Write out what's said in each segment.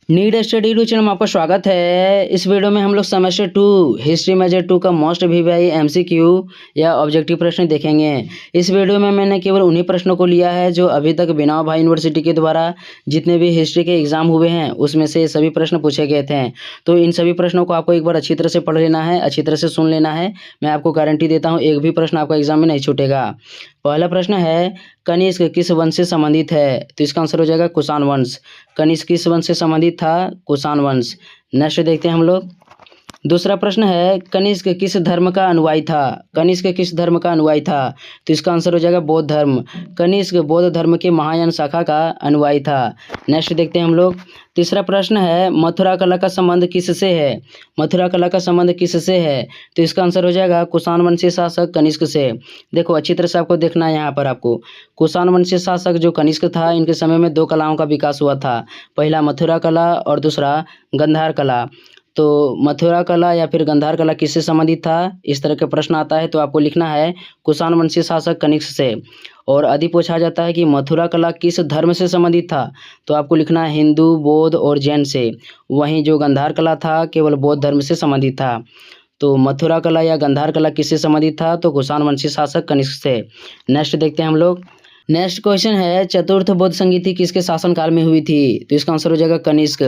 Need study to channel में आपका स्वागत है। इस वीडियो में हम लोग सेमेस्टर 2 हिस्ट्री मेजर 2 का मोस्ट वीवाई एमसीक्यू या ऑब्जेक्टिव प्रश्न देखेंगे। इस वीडियो में मैंने केवल उन्हीं प्रश्नों को लिया है जो अभी तक बिना भाई यूनिवर्सिटी के द्वारा जितने भी हिस्ट्री के एग्जाम हुए हैं उसमें से सभी प्रश्न पूछे गए थे। तो इन सभी प्रश्नों को आपको एक बार अच्छी तरह से पढ़ लेना है, अच्छी तरह से सुन लेना है। मैं आपको गारंटी देता हूँ एक भी प्रश्न आपका एग्जाम में नहीं छूटेगा। पहला प्रश्न है, कनिष्क किस वंश से संबंधित है? तो इसका आंसर हो जाएगा कुषाण वंश। कनिष्क किस वंश से संबंधित था? कुषाण वंश। नेक्स्ट देखते हैं हम लोग। दूसरा प्रश्न है, कनिष्क किस धर्म का अनुयायी था? कनिष्क किस धर्म का अनुयायी था? तो इसका आंसर हो जाएगा बौद्ध धर्म। कनिष्क बौद्ध धर्म के महायान शाखा का अनुयायी था। नेक्स्ट देखते हैं हम लोग। तीसरा प्रश्न है, मथुरा कला का संबंध किससे है? मथुरा कला का संबंध किससे है? तो इसका आंसर हो जाएगा कुषाण वंशीय शासक कनिष्क से। देखो अच्छी तरह से आपको देखना है यहाँ पर आपको। कुषाण वंशीय शासक जो कनिष्क था, इनके समय में दो कलाओं का विकास हुआ था। पहला मथुरा कला और दूसरा गंधार कला। तो मथुरा कला या फिर गंधार कला किससे संबंधित था? इस तरह के प्रश्न आता है तो आपको लिखना है कुषाण वंशीय शासक कनिष्क से। और यदि पूछा जाता है कि मथुरा कला किस धर्म से संबंधित था, तो आपको लिखना है हिंदू, बौद्ध और जैन से। वहीं जो गंधार कला था केवल बौद्ध धर्म से संबंधित था। तो मथुरा कला या गंधार कला किससे संबंधित था? तो कुषाण वंशीय शासक कनिष्क से। नेक्स्ट देखते हैं हम लोग। नेक्स्ट क्वेश्चन है, चतुर्थ बौद्ध संगीति किसके शासनकाल में हुई थी? तो इसका आंसर हो जाएगा कनिष्क।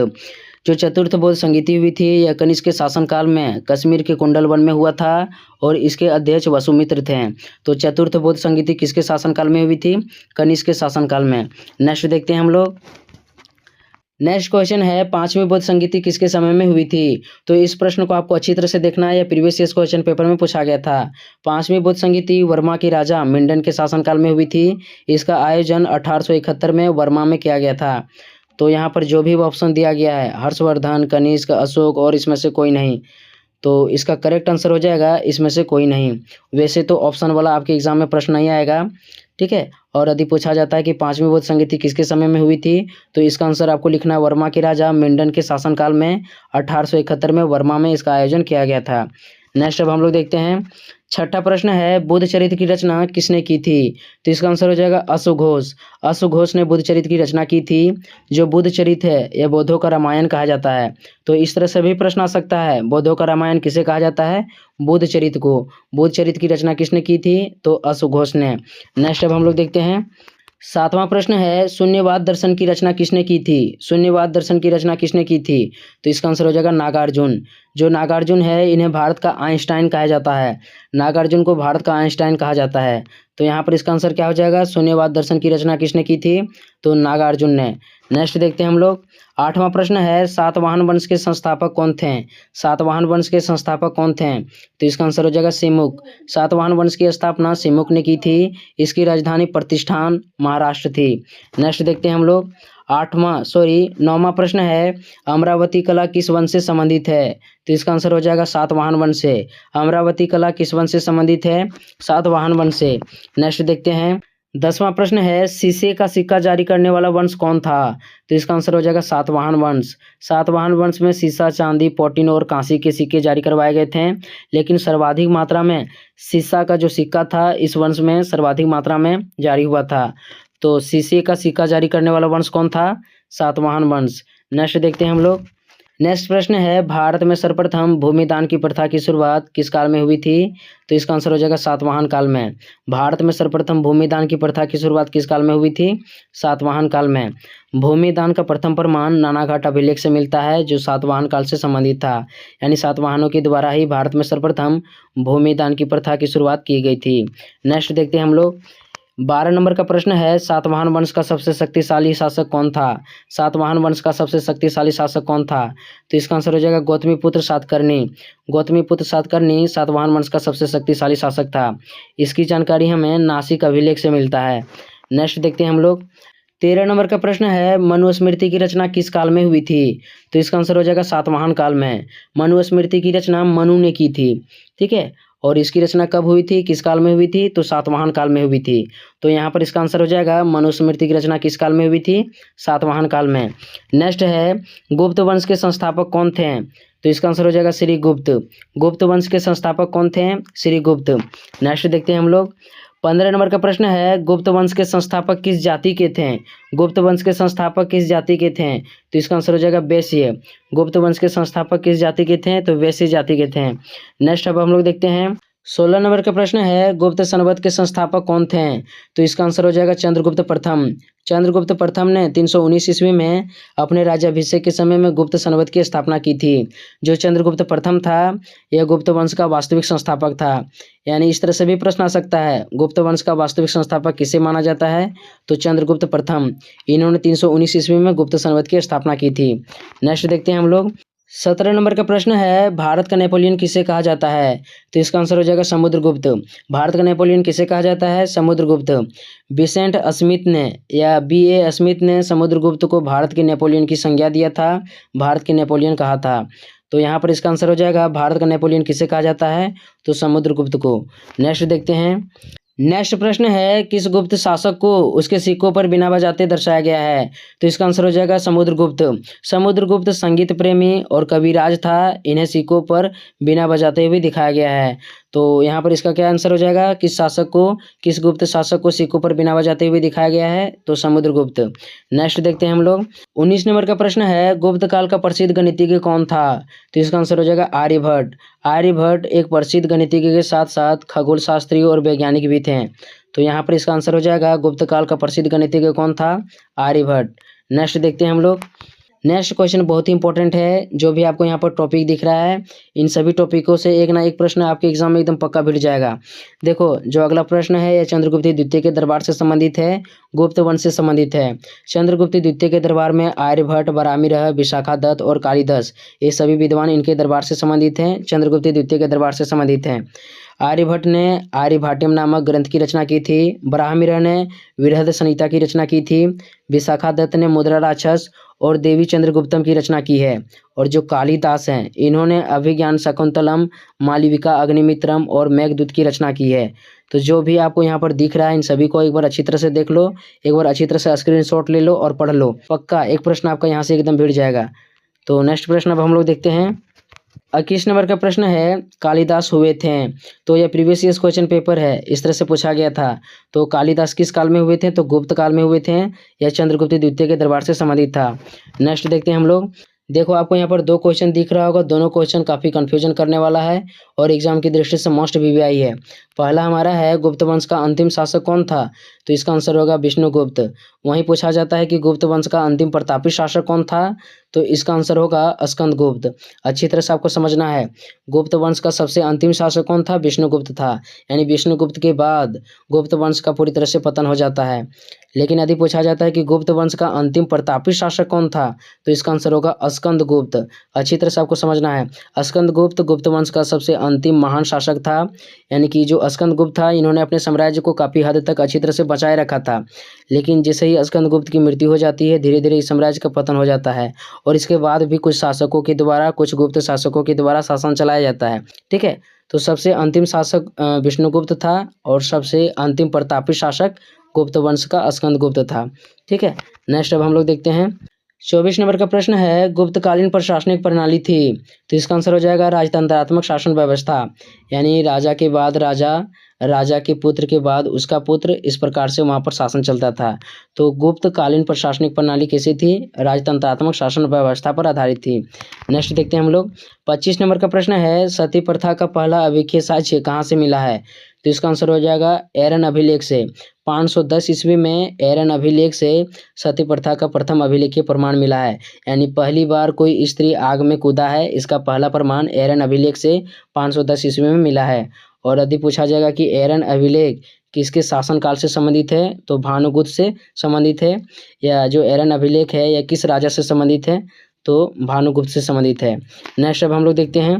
जो चतुर्थ बौद्ध संगीति हुई थी यह कनिष्क के शासनकाल में कश्मीर के कुंडल वन में हुआ था और इसके अध्यक्ष वसुमित्र थे। तो चतुर्थ बौद्ध संगीति किसके शासनकाल में हुई थी? कनिष्क के शासनकाल में। नेक्स्ट देखते हैं हम लोग। नेक्स्ट क्वेश्चन है, पांचवी बौद्ध संगीति किसके समय में हुई थी? तो इस प्रश्न को आपको अच्छी तरह से देखना है, यह प्रीवियस ईयर क्वेश्चन पेपर में पूछा गया था। पांचवी बौद्ध संगीति वर्मा के राजा मिंडन के शासनकाल में हुई थी। इसका आयोजन 1871 में वर्मा में किया गया था। तो यहाँ पर जो भी ऑप्शन दिया गया है, हर्षवर्धन, कनिष्क, अशोक और इसमें से कोई नहीं, तो इसका करेक्ट आंसर हो जाएगा इसमें से कोई नहीं। वैसे तो ऑप्शन वाला आपके एग्जाम में प्रश्न नहीं आएगा, ठीक है। और यदि पूछा जाता है कि पांचवी बौद्ध संगीति किसके समय में हुई थी, तो इसका आंसर आपको लिखना है वर्मा के राजा मिंडन के शासनकाल में 1871 में वर्मा में इसका आयोजन किया गया था। नेक्स्ट अब हम लोग देखते हैं। छठा प्रश्न है, बुद्ध चरित्र की रचना किसने की थी? तो इसका आंसर हो जाएगा अश्वघोष। अश्वघोष ने बुद्ध चरित्र की रचना की थी। जो बुद्ध चरित्र है यह बौद्धों का रामायण कहा जाता है। तो इस तरह से भी प्रश्न आ सकता है, बौद्धों का रामायण किसे कहा जाता है? बुद्ध चरित्र को। बुद्ध चरित्र की रचना किसने की थी? तो अश्वघोष ने। नेक्स्ट अब हम लोग देखते हैं। सातवां प्रश्न है, शून्यवाद दर्शन की रचना किसने की थी? शून्यवाद दर्शन की रचना किसने की थी? तो इसका आंसर हो जाएगा नागार्जुन। जो नागार्जुन है इन्हें भारत का आइंस्टाइन कहा जाता है। नागार्जुन को भारत का आइंस्टाइन कहा जाता है। तो यहाँ पर इसका आंसर क्या हो जाएगा? शून्यवाद दर्शन की रचना किसने की थी? तो नागार्जुन ने। नेक्स्ट देखते हैं हम लोग। आठवां प्रश्न है, सातवाहन वंश के संस्थापक कौन थे? सातवाहन वंश के संस्थापक कौन थे? तो इसका आंसर हो जाएगा सिमुक। सातवाहन वंश की स्थापना सिमुक ने की थी। इसकी राजधानी प्रतिष्ठान महाराष्ट्र थी। नेक्स्ट देखते हैं हम लोग। नौवां प्रश्न है, अमरावती कला किस वंश से संबंधित है? तो इसका आंसर हो जाएगा सातवाहन वंश से। अमरावती कला किस वंश से संबंधित है? सातवाहन वंश से। नेक्स्ट देखते हैं। 10वां प्रश्न है, शीशे का सिक्का जारी करने वाला वंश कौन था? तो इसका आंसर हो जाएगा सातवाहन वंश। सातवाहन वंश में सीसा, चांदी, प्लेटिन और कांसी के सिक्के जारी करवाए गए थे, लेकिन सर्वाधिक मात्रा में सीसा का जो सिक्का था इस वंश में सर्वाधिक मात्रा में जारी हुआ था। तो शीशे का सिक्का जारी करने वाला वंश कौन था? सातवाहन वंश। नेक्स्ट देखते हैं हम लोग। नेक्स्ट प्रश्न है, भारत में सर्वप्रथम भूमिदान की प्रथा की शुरुआत किस काल में हुई थी? तो इसका आंसर हो जाएगा सातवाहन काल में। भारत में सर्वप्रथम भूमिदान की प्रथा की शुरुआत किस काल में हुई थी? सातवाहन काल में। भूमिदान का प्रथम प्रमाण नानाघाट अभिलेख से मिलता है जो सातवाहन काल से संबंधित था। यानी सातवाहनों के द्वारा ही भारत में सर्वप्रथम भूमिदान की प्रथा की शुरुआत की गई थी। नेक्स्ट देखते हैं हम लोग। 12 नंबर का प्रश्न है, सातवाहन वंश का सबसे शक्तिशाली शासक कौन था? सातवाहन वंश का सबसे शक्तिशाली शासक कौन था? तो इसका आंसर हो जाएगा गौतमीपुत्र सातकर्णी। गौतमीपुत्र सातकर्णी सातवाहन वंश का सबसे शक्तिशाली शासक था। इसकी जानकारी हमें नासिक अभिलेख से मिलता है। नेक्स्ट देखते हैं हम लोग। 13 नंबर का प्रश्न है, मनुस्मृति की रचना किस काल में हुई थी? तो इसका आंसर हो जाएगा सातवाहन काल में। मनुस्मृति की रचना मनु ने की थी, ठीक है। और इसकी रचना कब हुई थी, किस काल में हुई थी? तो सातवाहन काल में हुई थी। तो यहाँ पर इसका आंसर हो जाएगा मनुस्मृति की रचना किस काल में हुई थी? सातवाहन काल में। नेक्स्ट है, गुप्त वंश के संस्थापक कौन थे? तो इसका आंसर हो जाएगा श्री गुप्त। गुप्त वंश के संस्थापक कौन थे? श्री गुप्त। नेक्स्ट देखते हैं हम लोग। 15 नंबर का प्रश्न है, गुप्त वंश के संस्थापक किस जाति के थे? गुप्त वंश के संस्थापक किस जाति के थे? तो इसका आंसर हो जाएगा वैश्य। गुप्त वंश के संस्थापक किस जाति के थे? तो वैश्य जाति के थे। नेक्स्ट अब हम लोग देखते हैं 16 नंबर का प्रश्न है, गुप्त संवत के संस्थापक कौन थे? तो इसका आंसर हो जाएगा चंद्रगुप्त प्रथम। चंद्रगुप्त प्रथम ने 319 ईस्वी में अपने राज्याभिषेक के समय में गुप्त संवत की स्थापना की थी। जो चंद्रगुप्त प्रथम था यह गुप्त वंश का वास्तविक संस्थापक था। यानी इस तरह से भी प्रश्न आ सकता है, गुप्त वंश का वास्तविक संस्थापक किसे माना जाता है? तो चंद्रगुप्त प्रथम। इन्होंने 319 ईस्वी में गुप्त संवत की स्थापना की थी। नेक्स्ट देखते हैं हम लोग 17 नंबर का प्रश्न है, भारत का नेपोलियन किसे कहा जाता है? तो इसका आंसर हो जाएगा समुद्रगुप्त। भारत का नेपोलियन किसे कहा जाता है? समुद्रगुप्त। विसेंट स्मिथ ने या B.A. स्मिथ ने समुद्रगुप्त को भारत के नेपोलियन की संज्ञा दिया था, भारत के नेपोलियन कहा था। तो यहाँ पर इसका आंसर हो जाएगा भारत का नेपोलियन किसे कहा जाता है? तो समुद्रगुप्त को। नेक्स्ट देखते हैं, नेक्स्ट प्रश्न है, किस गुप्त शासक को उसके सिक्कों पर बिना बजाते दर्शाया गया है? तो इसका आंसर हो जाएगा समुद्रगुप्त। समुद्रगुप्त संगीत प्रेमी और कविराज था, इन्हें सिक्कों पर बिना बजाते हुए दिखाया गया है। तो यहाँ पर इसका क्या आंसर हो जाएगा, किस गुप्त शासक को सिक्कों पर बिना बजाते हुए दिखाया गया है? तो समुद्रगुप्त। नेक्स्ट देखते हैं हम लोग 19 नंबर का प्रश्न है, गुप्त काल का प्रसिद्ध गणितज्ञ कौन था? तो इसका आंसर हो जाएगा आर्यभट्ट। आर्यभट्ट एक प्रसिद्ध गणितज्ञ के साथ साथ खगोल शास्त्री और वैज्ञानिक भी थे। तो यहाँ पर इसका आंसर हो जाएगा गुप्त काल का प्रसिद्ध गणितज्ञ कौन था? आर्यभट्ट। नेक्स्ट देखते हैं हम लोग, नेक्स्ट क्वेश्चन बहुत ही इंपॉर्टेंट है। जो भी आपको यहाँ पर टॉपिक दिख रहा है, इन सभी टॉपिकों से एक ना एक प्रश्न आपके एग्जाम में एकदम पक्का भिड़ जाएगा। देखो जो अगला प्रश्न है यह चंद्रगुप्त द्वितीय के दरबार से संबंधित है, गुप्त वंश से संबंधित है। चंद्रगुप्त द्वितीय के दरबार में आर्यभट्ट, बराहमिर, विशाखादत्त और कालिदास ये सभी विद्वान इनके दरबार से संबंधित हैं, चंद्रगुप्त द्वितीय के दरबार से संबंधित हैं। आर्यभट्ट ने आर्यभट्टियम नामक ग्रंथ की रचना की थी, बराहमिर ने बृहद संहिता की रचना की थी, विशाखादत्त ने मुद्रा राक्षस और देवी चंद्रगुप्तम की रचना की है, और जो कालिदास हैं इन्होंने अभिज्ञान शाकुंतलम, मालविका अग्निमित्रम और मेघदूत की रचना की है। तो जो भी आपको यहाँ पर दिख रहा है इन सभी को एक बार अच्छी तरह से देख लो, एक बार अच्छी तरह से स्क्रीनशॉट ले लो और पढ़ लो, पक्का एक प्रश्न आपका यहाँ से एकदम भिड़ जाएगा। तो नेक्स्ट प्रश्न अब हम लोग देखते हैं 21 नंबर का प्रश्न है, कालिदास हुए थे? तो यह प्रीवियस ईयर क्वेश्चन पेपर है, इस तरह से पूछा गया था। तो कालिदास किस काल में हुए थे? तो गुप्त काल में हुए थे, यह चंद्रगुप्त द्वितीय के दरबार से संबंधित था। नेक्स्ट देखते हैं हम लोग, देखो आपको यहाँ पर 2 क्वेश्चन दिख रहा होगा, दोनों क्वेश्चन काफ़ी कंफ्यूजन करने वाला है और एग्जाम की दृष्टि से मोस्ट VVI है। पहला हमारा है, गुप्त वंश का अंतिम शासक कौन था? तो इसका आंसर होगा विष्णुगुप्त। वहीं पूछा जाता है कि गुप्त वंश का अंतिम प्रतापी शासक कौन था? तो इसका आंसर होगा स्कंदगुप्त। अच्छी तरह से आपको समझना है, गुप्त वंश का सबसे अंतिम शासक कौन था? विष्णुगुप्त था। यानी विष्णुगुप्त के बाद गुप्त वंश का पूरी तरह से पतन हो जाता है। लेकिन यदि पूछा जाता है कि गुप्त वंश का अंतिम प्रतापी शासक कौन था? तो इसका आंसर होगा स्कंदगुप्त। अच्छी तरह से आपको समझना है, स्कंदगुप्त गुप्त वंश का सबसे अंतिम महान शासक था। यानी कि जो स्कंदगुप्त था इन्होंने अपने साम्राज्य को काफ़ी हद तक अच्छी तरह से बचाए रखा था। लेकिन जैसे ही स्कंदगुप्त की मृत्यु हो जाती है, धीरे धीरे इस साम्राज्य का पतन हो जाता है और इसके बाद भी कुछ शासकों के द्वारा, कुछ गुप्त शासकों के द्वारा शासन चलाया जाता है। ठीक है, तो सबसे अंतिम शासक विष्णुगुप्त था और सबसे अंतिम प्रतापी शासक गुप्त वंश का स्कंदगुप्त था। ठीक है, नेक्स्ट अब हम लोग देखते हैं 24 नंबर का प्रश्न है, गुप्तकालीन प्रशासनिक प्रणाली थी? तो इसका आंसर हो जाएगा राजतंत्रात्मक शासन व्यवस्था। यानी राजा के बाद राजा, राजा के पुत्र के बाद उसका पुत्र, इस प्रकार से वहाँ पर शासन चलता था। तो गुप्तकालीन प्रशासनिक प्रणाली कैसी थी? राजतंत्रात्मक शासन व्यवस्था पर आधारित थी। नेक्स्ट देखते हैं हम लोग 25 नंबर का प्रश्न है, सती प्रथा का पहला अभिलेख साक्ष्य कहाँ से मिला है? तो इसका आंसर हो जाएगा एरन अभिलेख से। 510 ईस्वी में एरन अभिलेख से सती प्रथा का प्रथम अभिलेखीय प्रमाण मिला है। यानी पहली बार कोई स्त्री आग में कूदा है, इसका पहला प्रमाण एरन अभिलेख से 510 ईस्वी में मिला है। और यदि पूछा जाएगा कि एरन अभिलेख किसके शासनकाल से संबंधित है? तो भानुगुप्त से संबंधित है। या जो एरन अभिलेख है यह किस राजा से संबंधित है? तो भानुगुप्त से संबंधित है। नेक्स्ट अब हम लोग देखते हैं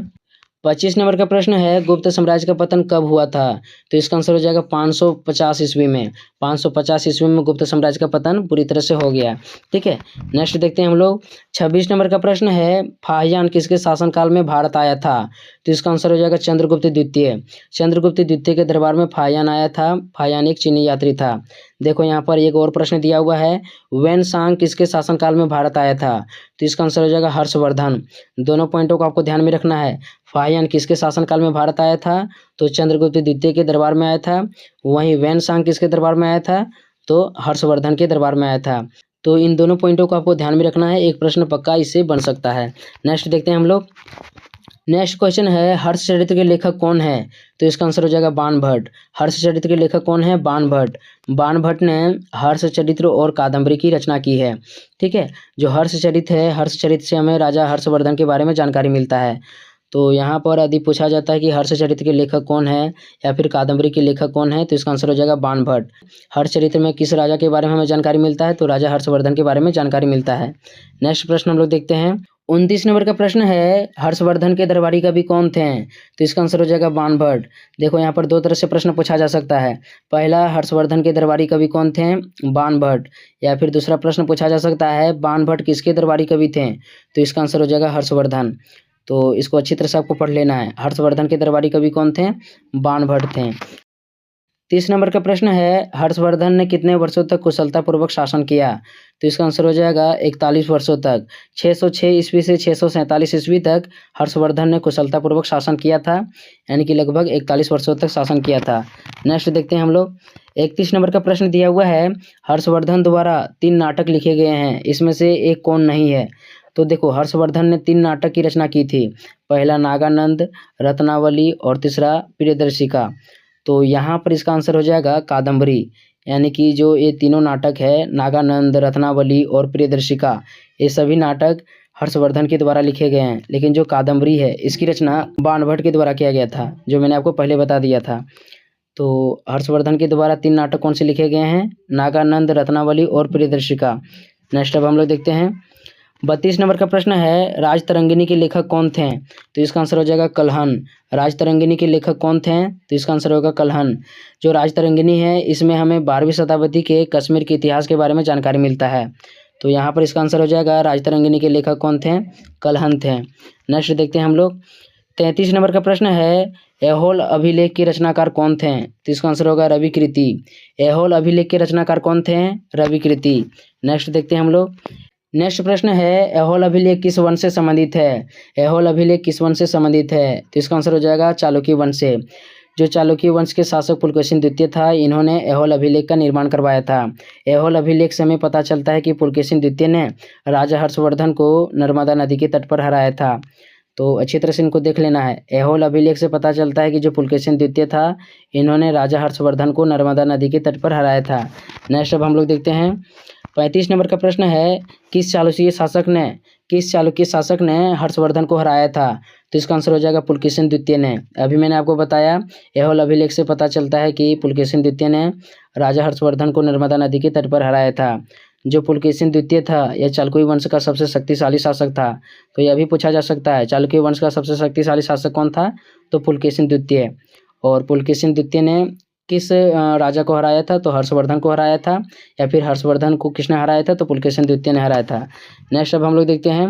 25 नंबर का प्रश्न है, गुप्त साम्राज्य का पतन कब हुआ था? तो इसका आंसर हो जाएगा 550 ईस्वी में। 550 ईस्वी में गुप्त साम्राज्य का पतन पूरी तरह से हो गया। ठीक है, नेक्स्ट देखते हैं हम लोग 26 नंबर का प्रश्न है, फाहियान किसके शासनकाल में भारत आया था? तो इसका आंसर हो जाएगा चंद्रगुप्त द्वितीय। चंद्रगुप्त द्वितीय के दरबार में फाहियान आया था। फाहियान एक चीनी यात्री था। देखो यहाँ पर एक और प्रश्न दिया हुआ है, वेन सांग किसके शासनकाल में भारत आया था? तो इसका आंसर हो जाएगा हर्षवर्धन। दोनों पॉइंटों को आपको ध्यान में रखना है। फाहियान किसके शासनकाल में भारत आया था? तो चंद्रगुप्त द्वितीय के दरबार में आया था। वहीं वेन सांग किसके दरबार में आया था? तो हर्षवर्धन के दरबार में आया था। तो इन दोनों पॉइंटों को आपको ध्यान में रखना है, एक प्रश्न पक्का इससे बन सकता है। नेक्स्ट देखते हैं हम लोग। नेक्स्ट क्वेश्चन है, हर्षचरित्र के लेखक कौन है? तो इसका आंसर हो जाएगा बाणभट्ट। हर्षचरित्र के लेखक कौन है? बाणभट्ट। बाणभट्ट ने हर्षचरित्र और कादम्बरी की रचना की है। ठीक है, जो हर्षचरित्र है, हर्षचरित्र से हमें राजा हर्षवर्धन के बारे में जानकारी मिलता है। तो यहाँ पर यदि पूछा जाता है कि हर्षचरित्र के लेखक कौन है या फिर कादम्बरी के लेखक कौन है, तो इसका आंसर हो जाएगा बाणभट्ट। हर्षचरित्र में किस राजा के बारे में हमें जानकारी मिलता है? तो राजा हर्षवर्धन के बारे में जानकारी मिलता है। नेक्स्ट प्रश्न हम लोग देखते हैं। 29 नंबर का प्रश्न है, हर्षवर्धन के दरबारी कवि कौन थे? तो इसका आंसर हो जाएगा बाणभट्ट। देखो यहाँ पर दो तरह से प्रश्न पूछा जा सकता है। पहला, हर्षवर्धन के दरबारी कवि कौन थे? बाणभट्ट। या फिर दूसरा प्रश्न पूछा जा सकता है, बाणभट्ट किसके दरबारी कवि थे? तो इसका आंसर हो जाएगा हर्षवर्धन। तो इसको अच्छी तरह से आपको पढ़ लेना है। हर्षवर्धन के दरबारी कवि कौन थे? बाणभट्ट थे। 30 नंबर का प्रश्न है, हर्षवर्धन ने कितने वर्षों तक कुशलतापूर्वक शासन किया? तो इसका आंसर हो जाएगा 41 वर्षों तक। 606 ईस्वी से 647 ईस्वी तक हर्षवर्धन ने कुशलतापूर्वक शासन किया था, यानी कि लगभग 41 वर्षों तक शासन किया था। नेक्स्ट देखते हैं हम लोग। 31 नंबर का प्रश्न दिया हुआ है, हर्षवर्धन द्वारा 3 नाटक लिखे गए हैं, इसमें से एक कौन नहीं है? तो देखो, हर्षवर्धन ने 3 नाटक की रचना की थी। पहला नागानंद, रत्नावली और तीसरा प्रियदर्शिका। तो यहाँ पर इसका आंसर हो जाएगा कादम्बरी, यानी कि जो ये तीनों नाटक है, नागानंद, रत्नावली और प्रियदर्शिका, ये सभी नाटक हर्षवर्धन के द्वारा लिखे गए हैं। लेकिन जो कादम्बरी है, इसकी रचना बाणभट्ट के द्वारा किया गया था, जो मैंने आपको पहले बता दिया था। तो हर्षवर्धन के द्वारा 3 नाटक कौन से लिखे गए हैं? नागानंद, रत्नावली और प्रियदर्शिका। नेक्स्ट अब हम लोग देखते हैं। 32 नंबर का प्रश्न है, राजतरंगिणी के लेखक कौन थे? तो इसका आंसर हो जाएगा कल्हन। राजतरंगिणी के लेखक कौन थे? तो इसका आंसर होगा कल्हन। जो राजतरंगिणी है, इसमें हमें 12वीं शताब्दी के कश्मीर के इतिहास के बारे में जानकारी मिलता है। तो यहाँ पर इसका आंसर हो जाएगा राजतरंगिणी के लेखक कौन थे? कल्हन थे। नेक्स्ट देखते हैं हम लोग। 33 नंबर का प्रश्न है, ऐहोल अभिलेख के रचनाकार कौन थे? तो इसका आंसर होगा रविकृति। ऐहोल अभिलेख के रचनाकार कौन थे? रविकृति। नेक्स्ट देखते हैं हम लोग। नेक्स्ट प्रश्न है, ऐहोल अभिलेख किस वंश से संबंधित है? ऐहोल अभिलेख किस वंश से संबंधित है? तो इसका आंसर हो जाएगा चालुक्य वंश से। जो चालुक्य वंश के शासक पुलकेशिन द्वितीय था, इन्होंने ऐहोल अभिलेख का निर्माण करवाया था। ऐहोल अभिलेख से हमें पता चलता है कि पुलकेशिन द्वितीय ने राजा हर्षवर्धन को नर्मदा नदी के तट पर हराया था। तो अच्छी तरह से इनको देख लेना है। ऐहोल अभिलेख से पता चलता है कि जो पुलकेशिन द्वितीय था, इन्होंने राजा हर्षवर्धन को नर्मदा नदी के तट पर हराया था। नेक्स्ट अब हम लोग देखते हैं। 35 नंबर का प्रश्न है, किस चालुक्य शासक ने हर्षवर्धन को हराया था? तो इसका आंसर हो जाएगा पुलकेशिन द्वितीय ने। अभी मैंने आपको बताया, ऐहोल अभिलेख से पता चलता है कि पुलकेशिन द्वितीय ने राजा हर्षवर्धन को नर्मदा नदी के तट पर हराया था। जो पुलकेशिन द्वितीय था, यह चालुक्य वंश का सबसे शक्तिशाली शासक था। तो यह भी पूछा जा सकता है, चालुक्य वंश का सबसे शक्तिशाली शासक कौन था? तो पुलकेशिन द्वितीय। और पुलकेशिन द्वितीय ने किस राजा को हराया था? तो हर्षवर्धन को हराया था। या फिर हर्षवर्धन को किसने हराया था? तो पुलकेशिन द्वितीय ने हराया था। नेक्स्ट अब हम लोग देखते हैं।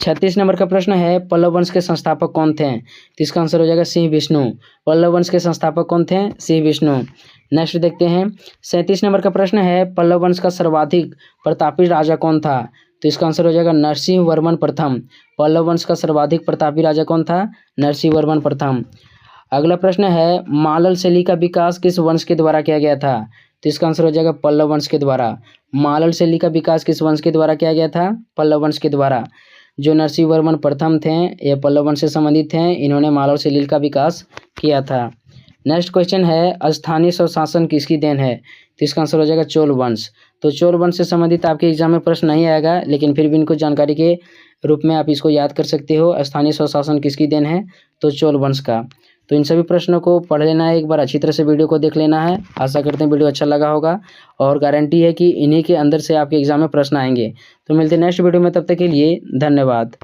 36 नंबर का प्रश्न है, पल्लव वंश के संस्थापक कौन थे? तो इसका आंसर हो जाएगा सिंह विष्णु। पल्लव वंश के संस्थापक कौन थे? सिंह विष्णु। नेक्स्ट देखते हैं। 37 नंबर का प्रश्न है, पल्लव वंश का सर्वाधिक प्रतापी राजा कौन था? तो इसका आंसर हो जाएगा नरसिंह वर्मन प्रथम। पल्लव वंश का सर्वाधिक प्रतापी राजा कौन था? नरसिंह वर्मन प्रथम। अगला प्रश्न है, मालल शैली का विकास किस वंश के द्वारा किया गया था? तो इसका आंसर हो जाएगा पल्लव वंश के द्वारा। मालल शैली का विकास किस वंश के द्वारा किया गया था? पल्लव वंश के द्वारा। जो नरसिंह वर्मन प्रथम थे, ये पल्लव वंश से संबंधित हैं, इन्होंने मालल शैली का विकास किया था। नेक्स्ट क्वेश्चन है, स्थानीय स्वशासन किसकी देन है? तो इसका आंसर हो जाएगा चोल वंश। तो चोल वंश से संबंधित आपके एग्जाम में प्रश्न नहीं आएगा, लेकिन फिर भी इनको जानकारी के रूप में आप इसको याद कर सकते हो। स्थानीय स्वशासन किसकी देन है? तो चोल वंश का। तो इन सभी प्रश्नों को पढ़ लेना है, एक बार अच्छी तरह से वीडियो को देख लेना है। आशा करते हैं वीडियो अच्छा लगा होगा, और गारंटी है कि इन्हीं के अंदर से आपके एग्जाम में प्रश्न आएंगे। तो मिलते हैं नेक्स्ट वीडियो में, तब तक के लिए धन्यवाद।